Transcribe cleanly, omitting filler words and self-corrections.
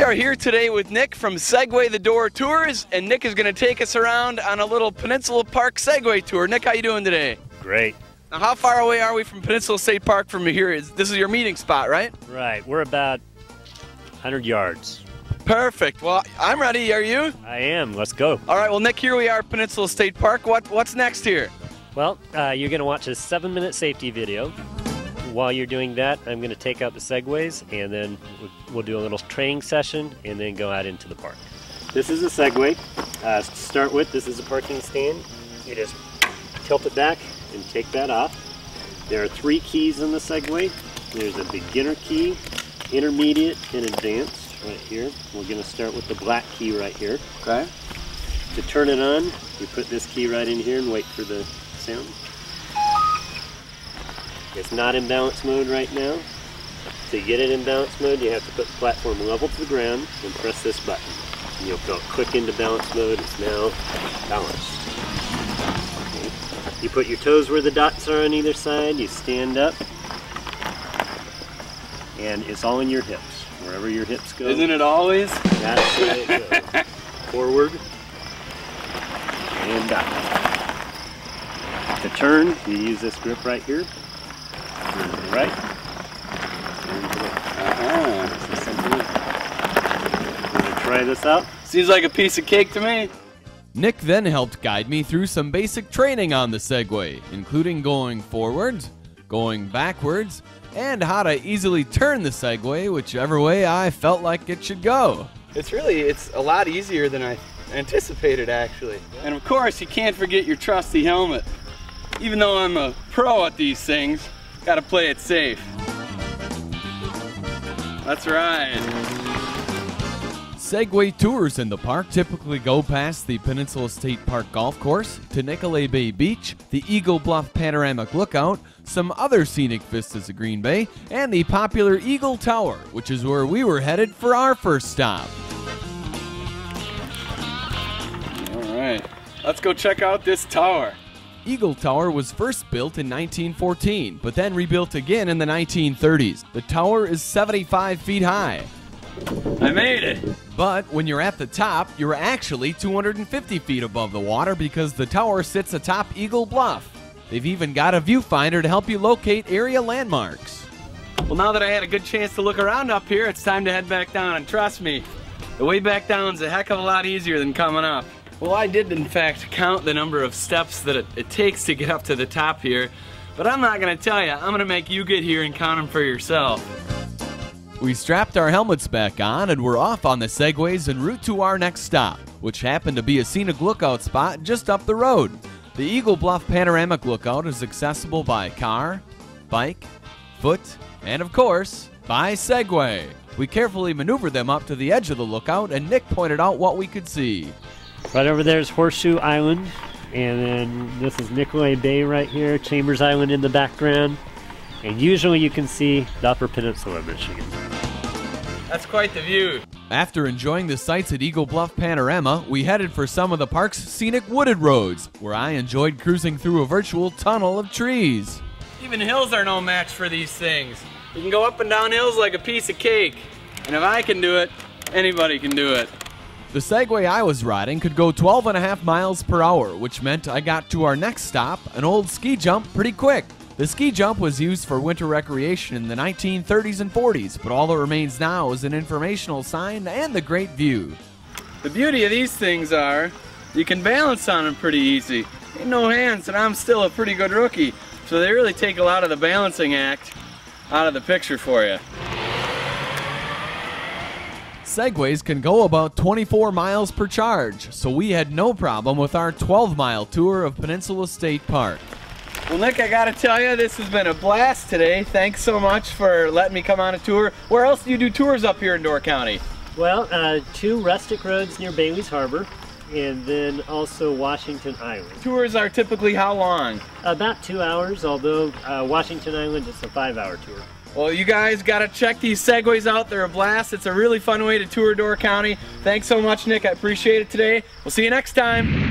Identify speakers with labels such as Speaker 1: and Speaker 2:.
Speaker 1: We are here today with Nick from Segway The Door Tours, and Nick is going to take us around on a little Peninsula Park Segway tour. Nick, how you doing today?
Speaker 2: Great.
Speaker 1: Now, how far away are we from Peninsula State Park from here? This is your meeting spot, right?
Speaker 2: Right. We're about 100 yards.
Speaker 1: Perfect. Well, I'm ready. Are you?
Speaker 2: I am. Let's go.
Speaker 1: All right. Well, Nick, here we are at Peninsula State Park. What's next here?
Speaker 2: Well, you're going to watch a 7-minute safety video. While you're doing that, I'm going to take out the Segways, and then we'll do a little training session, and then go out into the park. This is a Segway. To start with, this is a parking stand. You just tilt it back and take that off. There are 3 keys in the Segway. There's a beginner key, intermediate, and advanced right here. We're going to start with the black key right here.
Speaker 1: Okay.
Speaker 2: To turn it on, you put this key right in here and wait for the sound. It's not in balance mode right now. To get it in balance mode, you have to put the platform level to the ground and press this button. And you'll go click into balance mode. It's now balanced. Okay. You put your toes where the dots are on either side. You stand up, and it's all in your hips. Wherever your hips go.
Speaker 1: Isn't it always?
Speaker 2: That's the way it goes. Forward and back. To turn, you use this grip right here. Turn to the right. Turn to the left. This is simple. We're going to try this out.
Speaker 1: Seems like a piece of cake to me.
Speaker 3: Nick then helped guide me through some basic training on the Segway, including going forwards, going backwards, and how to easily turn the Segway whichever way I felt like it should go.
Speaker 1: It's a lot easier than I anticipated, actually. And of course, you can't forget your trusty helmet. Even though I'm a pro at these things, gotta play it safe. That's right.
Speaker 3: Segway tours in the park typically go past the Peninsula State Park Golf Course, to Nicolay Bay Beach, the Eagle Bluff Panoramic Lookout, some other scenic vistas of Green Bay, and the popular Eagle Tower, which is where we were headed for our first stop.
Speaker 1: All right, let's go check out this tower.
Speaker 3: Eagle Tower was first built in 1914, but then rebuilt again in the 1930s. The tower is 75 feet high.
Speaker 1: I made it!
Speaker 3: But when you're at the top, you're actually 250 feet above the water because the tower sits atop Eagle Bluff. They've even got a viewfinder to help you locate area landmarks.
Speaker 1: Well, now that I had a good chance to look around up here, it's time to head back down, and trust me, the way back down's a heck of a lot easier than coming up. Well, I did in fact count the number of steps that it takes to get up to the top here, but I'm not going to tell you. I'm going to make you get here and count them for yourself.
Speaker 3: We strapped our helmets back on and we're off on the Segways en route to our next stop, which happened to be a scenic lookout spot just up the road. The Eagle Bluff Panoramic Lookout is accessible by car, bike, foot, and of course, by Segway. We carefully maneuvered them up to the edge of the lookout, and Nick pointed out what we could see.
Speaker 2: Right over there is Horseshoe Island, and then this is Nicolay Bay right here, Chambers Island in the background, and usually you can see the Upper Peninsula of Michigan.
Speaker 1: That's quite the view.
Speaker 3: After enjoying the sights at Eagle Bluff Panorama, we headed for some of the park's scenic wooded roads, where I enjoyed cruising through a virtual tunnel of trees.
Speaker 1: Even hills are no match for these things. You can go up and down hills like a piece of cake. And if I can do it, anybody can do it.
Speaker 3: The Segway I was riding could go 12.5 miles per hour, which meant I got to our next stop, an old ski jump, pretty quick. The ski jump was used for winter recreation in the 1930s and 40s, but all that remains now is an informational sign and the great view.
Speaker 1: The beauty of these things are, you can balance on them pretty easy. Ain't no hands, and I'm still a pretty good rookie, so they really take a lot of the balancing act out of the picture for you.
Speaker 3: Segways can go about 24 miles per charge, so we had no problem with our 12-mile tour of Peninsula State Park.
Speaker 1: Well, Nick, I gotta tell you, this has been a blast today. Thanks so much for letting me come on a tour. Where else do you do tours up here in Door County?
Speaker 2: Well, 2 rustic roads near Bailey's Harbor, and then also Washington Island.
Speaker 1: Tours are typically how long?
Speaker 2: About 2 hours, although Washington Island is a 5-hour tour.
Speaker 1: Well, you guys got to check these Segways out. They're a blast. It's a really fun way to tour Door County. Thanks so much, Nick. I appreciate it today. We'll see you next time.